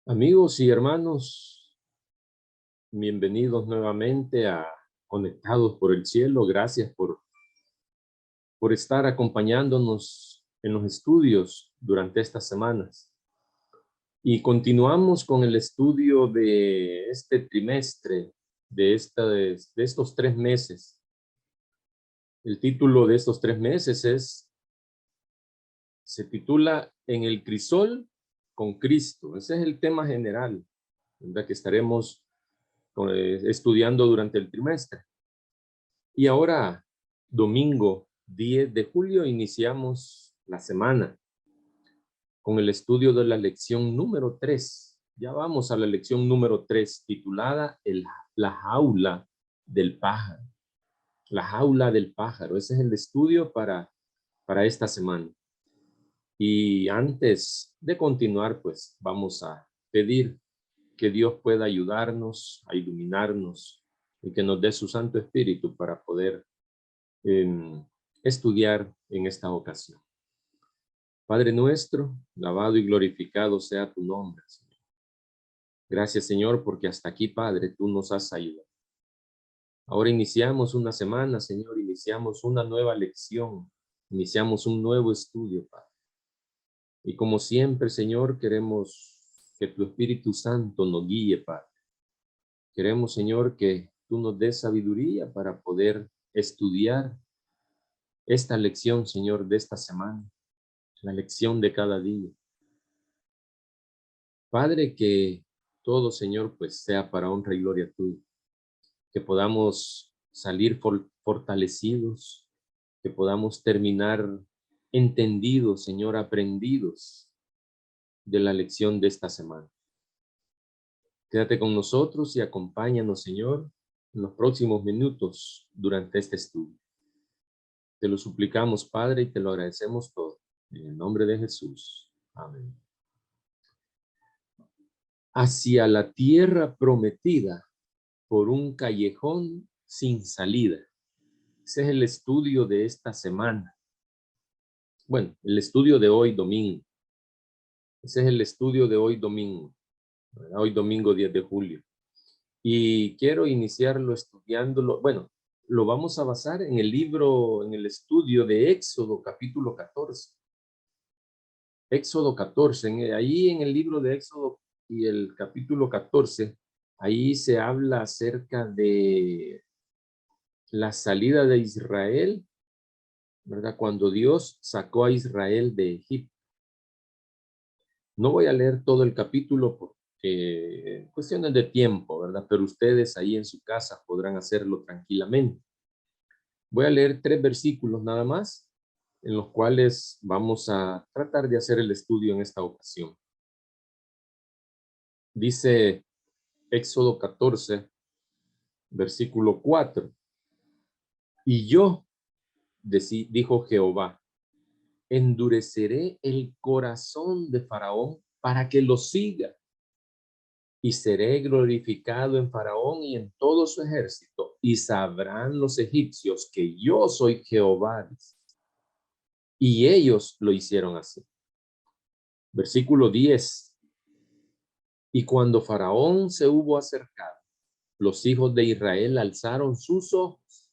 Amigos y hermanos, bienvenidos nuevamente a Conectados por el Cielo. Gracias por estar acompañándonos en los estudios durante estas semanas. Y continuamos con el estudio de este trimestre, de estos 3 meses. El título de estos 3 meses se titula En el crisol con Cristo. Ese es el tema general, ¿verdad?, que estaremos estudiando durante el trimestre. Y ahora, domingo 10 de julio, iniciamos la semana con el estudio de la lección número 3. Ya vamos a la lección número 3, titulada La jaula del pájaro. La jaula del pájaro. Ese es el estudio para esta semana. Y antes de continuar, pues vamos a pedir que Dios pueda ayudarnos, a iluminarnos y que nos dé su Santo Espíritu para poder estudiar en esta ocasión. Padre nuestro, alabado y glorificado sea tu nombre, Señor. Gracias, Señor, porque hasta aquí, Padre, tú nos has ayudado. Ahora iniciamos una semana, Señor, iniciamos una nueva lección, iniciamos un nuevo estudio, Padre. Y como siempre, Señor, queremos que tu Espíritu Santo nos guíe, Padre. Queremos, Señor, que tú nos des sabiduría para poder estudiar esta lección, Señor, de esta semana, la lección de cada día. Padre, que todo, Señor, pues sea para honra y gloria tuya. Que podamos salir fortalecidos, que podamos terminar entendidos, Señor, aprendidos de la lección de esta semana. Quédate con nosotros y acompáñanos, Señor, en los próximos minutos durante este estudio. Te lo suplicamos, Padre, y te lo agradecemos todo. En el nombre de Jesús. Amén. Hacia la tierra prometida por un callejón sin salida. Ese es el estudio de esta semana. Bueno, el estudio de hoy domingo. Ese es el estudio de hoy domingo. ¿Verdad? Hoy domingo 10 de julio. Y quiero iniciarlo estudiándolo. Bueno, lo vamos a basar en el libro, en el estudio de Éxodo capítulo 14. Éxodo 14. Ahí en el libro de Éxodo y el capítulo 14, ahí se habla acerca de la salida de Israel, ¿verdad? Cuando Dios sacó a Israel de Egipto. No voy a leer todo el capítulo porque cuestiones de tiempo, ¿verdad? Pero ustedes ahí en su casa podrán hacerlo tranquilamente. Voy a leer 3 versículos nada más, en los cuales vamos a tratar de hacer el estudio en esta ocasión. Dice Éxodo 14, versículo 4. Y yo, dijo Jehová, endureceré el corazón de Faraón para que lo siga, y seré glorificado en Faraón y en todo su ejército, y sabrán los egipcios que yo soy Jehová. Y ellos lo hicieron así. Versículo 10. Y cuando Faraón se hubo acercado, los hijos de Israel alzaron sus ojos,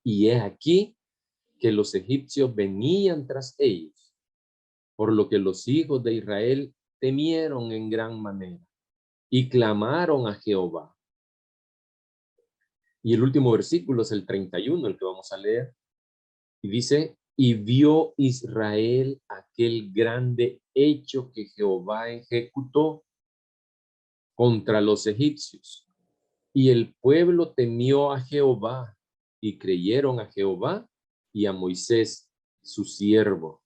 y he aquí que los egipcios venían tras ellos, por lo que los hijos de Israel temieron en gran manera y clamaron a Jehová. Y el último versículo es el 31, el que vamos a leer. Y dice, y vio Israel aquel grande hecho que Jehová ejecutó contra los egipcios. Y el pueblo temió a Jehová y creyeron a Jehová y a Moisés, su siervo.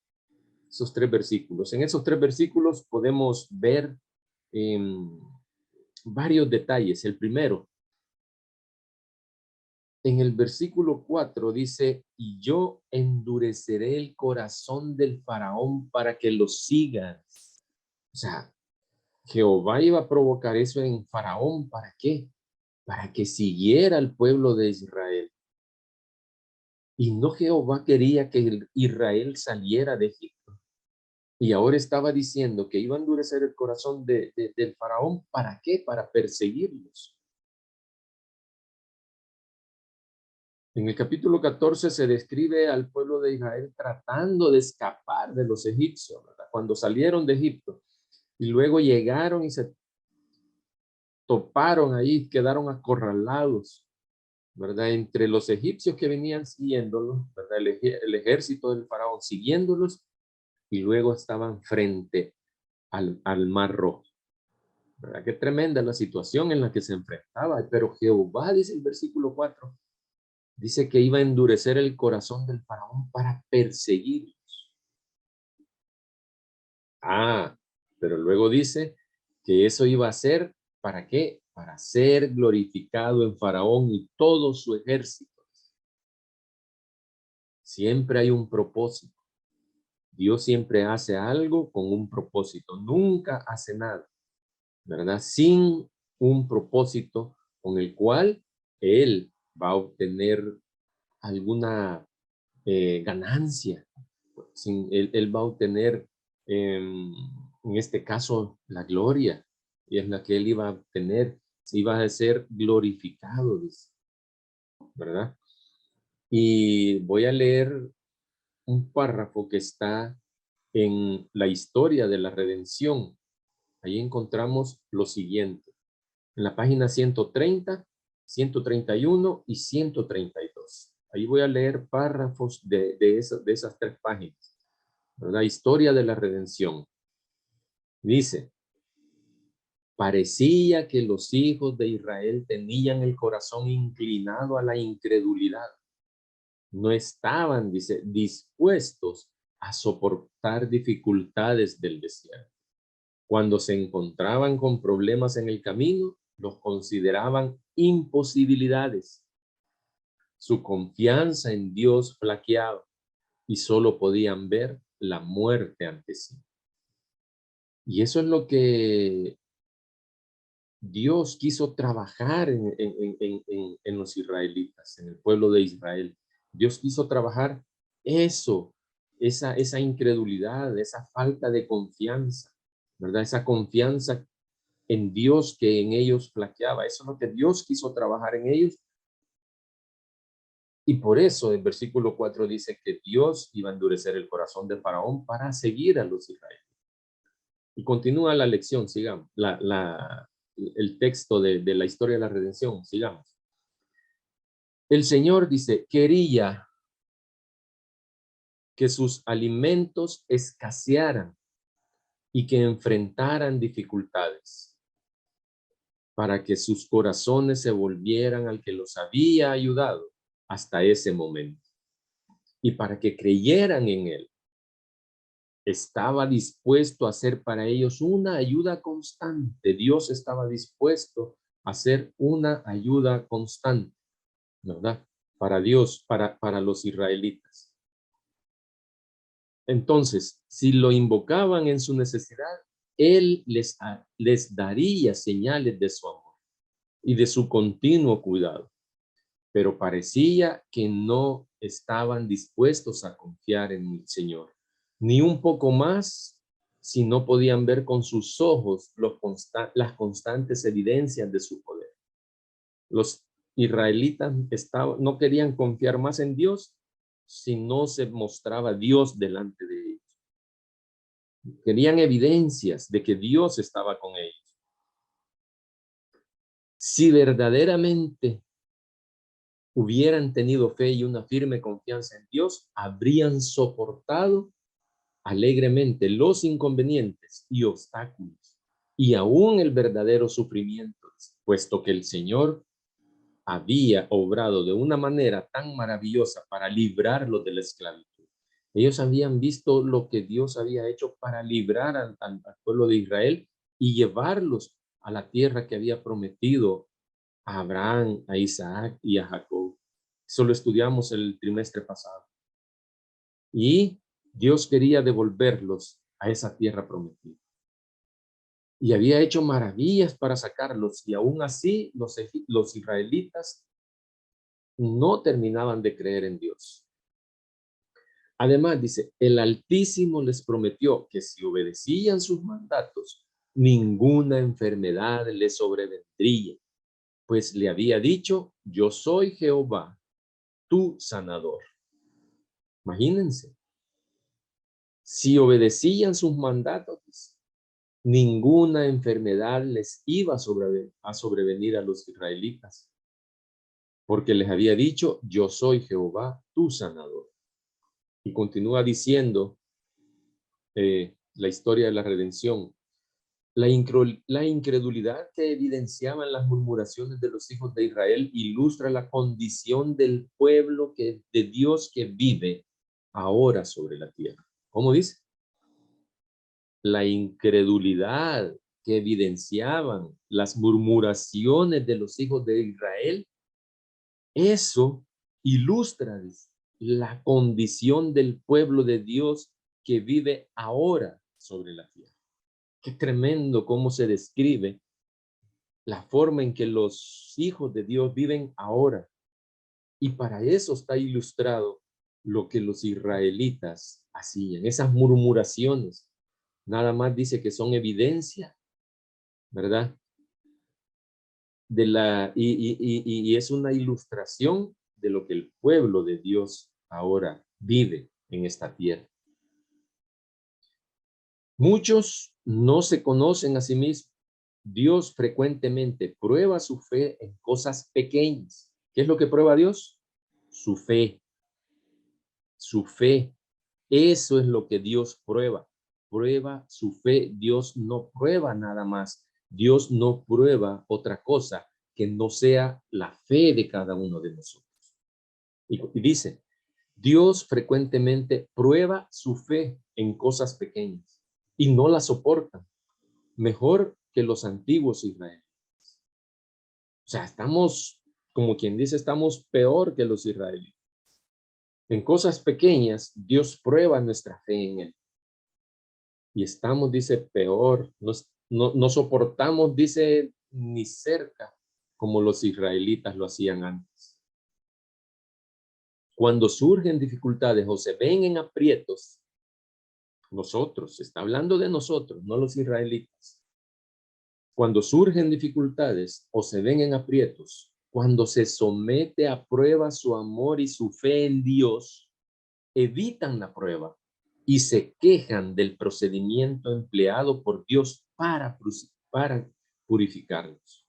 Esos 3 versículos. En esos 3 versículos podemos ver varios detalles. El primero, en el versículo 4 dice, y yo endureceré el corazón del faraón para que lo sigan. O sea, Jehová iba a provocar eso en faraón. ¿Para qué? Para que siguiera al pueblo de Israel. Y no, Jehová quería que Israel saliera de Egipto. Y ahora estaba diciendo que iba a endurecer el corazón del faraón. ¿Para qué? Para perseguirlos. En el capítulo 14 se describe al pueblo de Israel tratando de escapar de los egipcios, ¿verdad? Cuando salieron de Egipto y luego llegaron y se toparon ahí, quedaron acorralados, ¿verdad? Entre los egipcios que venían siguiéndolos, ¿verdad? El ejército del faraón siguiéndolos, y luego estaban frente al Mar Rojo. ¿Verdad? Qué tremenda la situación en la que se enfrentaba. Pero Jehová, dice el versículo 4, dice que iba a endurecer el corazón del faraón para perseguirlos. Pero luego dice que eso iba a ser, ¿para qué? Para ser glorificado en faraón y todo su ejército. Siempre hay un propósito. Dios siempre hace algo con un propósito. Nunca hace nada, ¿verdad? Sin un propósito con el cual Él va a obtener alguna ganancia. Él va a obtener, en este caso, la gloria. Y es la que Él iba a obtener. Iba a ser glorificado, ¿verdad? Y voy a leer un párrafo que está en la historia de la redención. Ahí encontramos lo siguiente. En la página 130, 131 y 132. Ahí voy a leer párrafos de esas tres páginas. La historia de la redención. Dice: parecía que los hijos de Israel tenían el corazón inclinado a la incredulidad. No estaban, dice, dispuestos a soportar dificultades del desierto. Cuando se encontraban con problemas en el camino, los consideraban imposibilidades. Su confianza en Dios flaqueaba y solo podían ver la muerte ante sí. Y eso es lo que Dios quiso trabajar en los israelitas, en el pueblo de Israel. Dios quiso trabajar eso, esa incredulidad, esa falta de confianza, ¿verdad? Esa confianza en Dios que en ellos flaqueaba. Eso es lo que Dios quiso trabajar en ellos. Y por eso el versículo 4 dice que Dios iba a endurecer el corazón de Faraón para seguir a los israelitas. Y continúa la lección, sigamos, el texto de la historia de la redención, sigamos. El Señor dice, quería que sus alimentos escasearan y que enfrentaran dificultades, para que sus corazones se volvieran al que los había ayudado hasta ese momento, y para que creyeran en Él. Estaba dispuesto a ser para ellos una ayuda constante. Dios estaba dispuesto a ser una ayuda constante, ¿verdad? Para Dios, para los israelitas. Entonces, si lo invocaban en su necesidad, Él les daría señales de su amor y de su continuo cuidado. Pero parecía que no estaban dispuestos a confiar en el Señor, ni un poco más, si no podían ver con sus ojos las constantes evidencias de su poder. Los israelitas no querían confiar más en Dios si no se mostraba Dios delante de ellos. Querían evidencias de que Dios estaba con ellos. Si verdaderamente hubieran tenido fe y una firme confianza en Dios, habrían soportado alegremente los inconvenientes y obstáculos y aún el verdadero sufrimiento, puesto que el Señor había obrado de una manera tan maravillosa para librarlos de la esclavitud. Ellos habían visto lo que Dios había hecho para librar al pueblo de Israel y llevarlos a la tierra que había prometido a Abraham, a Isaac y a Jacob. Eso lo estudiamos el trimestre pasado. Y Dios quería devolverlos a esa tierra prometida. Y había hecho maravillas para sacarlos, y aún así los israelitas no terminaban de creer en Dios. Además, dice, el Altísimo les prometió que si obedecían sus mandatos, ninguna enfermedad les sobrevendría, pues le había dicho, yo soy Jehová, tu sanador. Imagínense, si obedecían sus mandatos, ninguna enfermedad les iba a sobrevenir a los israelitas, porque les había dicho, yo soy Jehová, tu sanador. Y continúa diciendo la historia de la redención. La incredulidad que evidenciaban las murmuraciones de los hijos de Israel ilustra la condición del pueblo de Dios que vive ahora sobre la tierra. ¿Cómo dice? La incredulidad que evidenciaban las murmuraciones de los hijos de Israel, eso ilustra la condición del pueblo de Dios que vive ahora sobre la tierra. Qué tremendo cómo se describe la forma en que los hijos de Dios viven ahora. Y para eso está ilustrado lo que los israelitas hacían, esas murmuraciones. Nada más dice que son evidencia, ¿verdad? Y es una ilustración de lo que el pueblo de Dios ahora vive en esta tierra. Muchos no se conocen a sí mismos. Dios frecuentemente prueba su fe en cosas pequeñas. ¿Qué es lo que prueba Dios? Su fe. Su fe. Eso es lo que Dios prueba. Prueba su fe. Dios no prueba nada más. Dios no prueba otra cosa que no sea la fe de cada uno de nosotros. Y dice, Dios frecuentemente prueba su fe en cosas pequeñas y no la soporta. Mejor que los antiguos israelíes. O sea, estamos, como quien dice, estamos peor que los israelíes. En cosas pequeñas, Dios prueba nuestra fe en Él. Y estamos, dice, peor. No soportamos, dice, ni cerca como los israelitas lo hacían antes. Cuando surgen dificultades o se ven en aprietos, nosotros, está hablando de nosotros, no los israelitas. Cuando surgen dificultades o se ven en aprietos, cuando se somete a prueba su amor y su fe en Dios, evitan la prueba y se quejan del procedimiento empleado por Dios para purificarnos.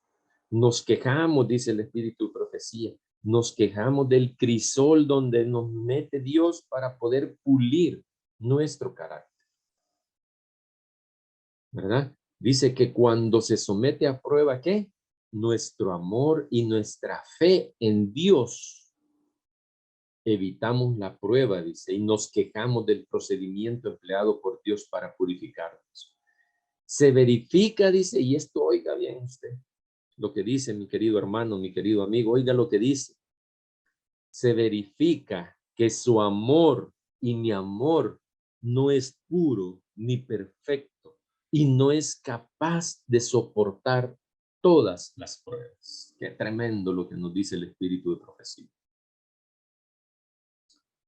Nos quejamos, dice el Espíritu de Profecía, nos quejamos del crisol donde nos mete Dios para poder pulir nuestro carácter. ¿Verdad? Dice que cuando se somete a prueba, ¿qué? Nuestro amor y nuestra fe en Dios. Evitamos la prueba, dice, y nos quejamos del procedimiento empleado por Dios para purificarnos. Se verifica, dice, y esto oiga bien usted, lo que dice mi querido hermano, mi querido amigo, oiga lo que dice. Se verifica que su amor y mi amor no es puro ni perfecto y no es capaz de soportar todas las pruebas. Qué tremendo lo que nos dice el Espíritu de Profecía.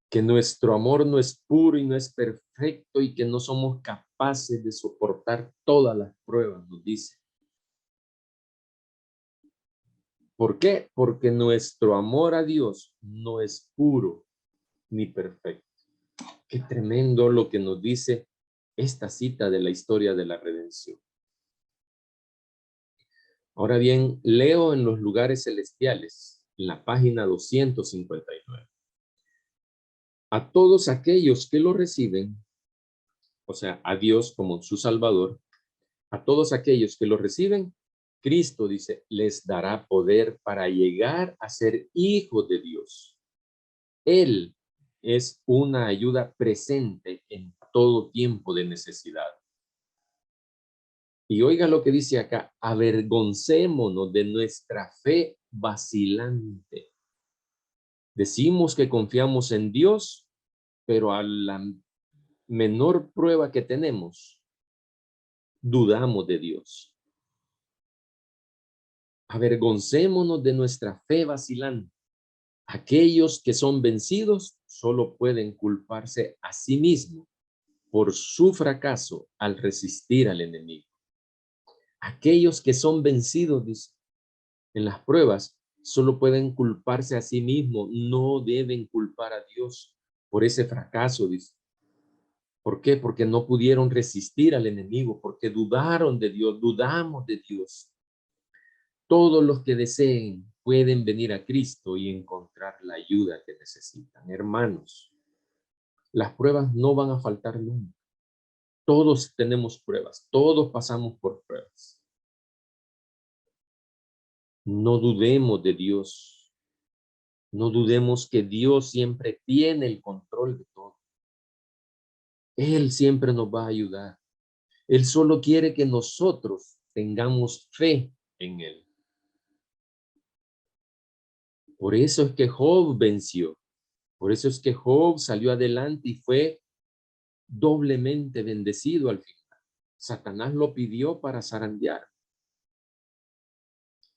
Que nuestro amor no es puro y no es perfecto y que no somos capaces de soportar todas las pruebas, nos dice. ¿Por qué? Porque nuestro amor a Dios no es puro ni perfecto. Qué tremendo lo que nos dice esta cita de la historia de la redención. Ahora bien, leo en los lugares celestiales, en la página 259. A todos aquellos que lo reciben, o sea, a Dios como su Salvador, a todos aquellos que lo reciben, Cristo dice, les dará poder para llegar a ser hijos de Dios. Él es una ayuda presente en todo tiempo de necesidad. Y oiga lo que dice acá, avergoncémonos de nuestra fe vacilante. Decimos que confiamos en Dios, pero a la menor prueba que tenemos, dudamos de Dios. Avergoncémonos de nuestra fe vacilante. Aquellos que son vencidos solo pueden culparse a sí mismos por su fracaso al resistir al enemigo. Aquellos que son vencidos, dice, en las pruebas, solo pueden culparse a sí mismos, no deben culpar a Dios por ese fracaso, dice. ¿Por qué? Porque no pudieron resistir al enemigo, porque dudaron de Dios, dudamos de Dios. Todos los que deseen pueden venir a Cristo y encontrar la ayuda que necesitan. Hermanos, las pruebas no van a faltar nunca. Todos tenemos pruebas, todos pasamos por pruebas. No dudemos de Dios. No dudemos que Dios siempre tiene el control de todo. Él siempre nos va a ayudar. Él solo quiere que nosotros tengamos fe en Él. Por eso es que Job venció. Por eso es que Job salió adelante y fue doblemente bendecido al final. Satanás lo pidió para zarandear.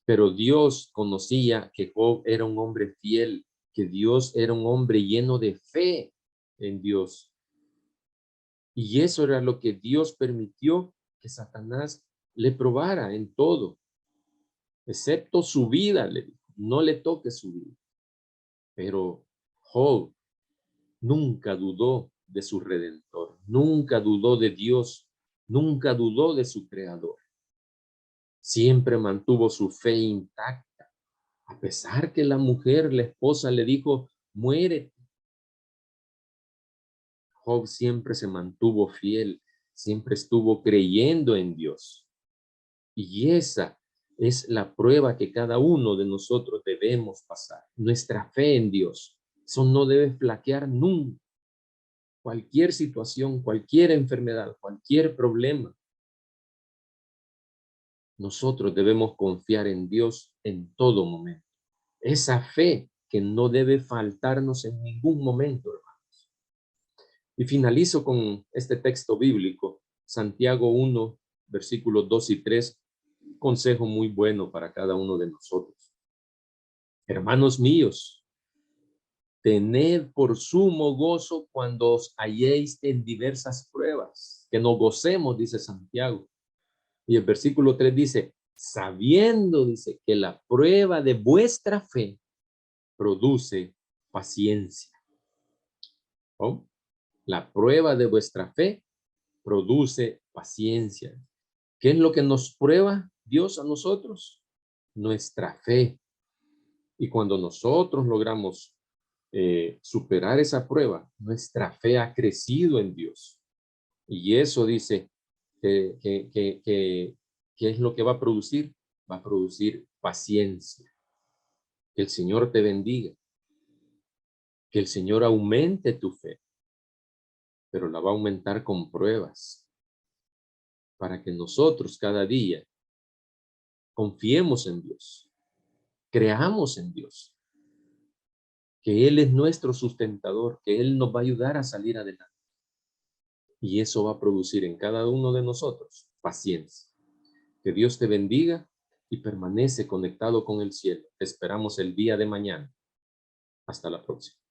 Pero Dios conocía que Job era un hombre fiel, que Dios era un hombre lleno de fe en Dios. Y eso era lo que Dios permitió que Satanás le probara en todo, excepto su vida, le dijo, no le toque su vida. Pero Job nunca dudó de su Redentor, nunca dudó de Dios, nunca dudó de su Creador. Siempre mantuvo su fe intacta, a pesar que la mujer, la esposa, le dijo, muérete. Job siempre se mantuvo fiel, siempre estuvo creyendo en Dios. Y esa es la prueba que cada uno de nosotros debemos pasar, nuestra fe en Dios. Eso no debe flaquear nunca. Cualquier situación, cualquier enfermedad, cualquier problema, nosotros debemos confiar en Dios en todo momento. Esa fe que no debe faltarnos en ningún momento, hermanos. Y finalizo con este texto bíblico, Santiago 1, versículos 2 y 3, consejo muy bueno para cada uno de nosotros. Hermanos míos, tened por sumo gozo cuando os halléis en diversas pruebas, que nos gocemos, dice Santiago. Y el versículo 3 dice, sabiendo, dice, que la prueba de vuestra fe produce paciencia. ¿Oh? La prueba de vuestra fe produce paciencia. ¿Qué es lo que nos prueba Dios a nosotros? Nuestra fe. Y cuando nosotros logramos superar esa prueba, nuestra fe ha crecido en Dios. Y eso dice ¿qué es lo que va a producir? Va a producir paciencia. Que el Señor te bendiga. Que el Señor aumente tu fe. Pero la va a aumentar con pruebas. Para que nosotros cada día confiemos en Dios. Creamos en Dios. Que Él es nuestro sustentador. Que Él nos va a ayudar a salir adelante. Y eso va a producir en cada uno de nosotros paciencia. Que Dios te bendiga y permanece conectado con el cielo. Te esperamos el día de mañana. Hasta la próxima.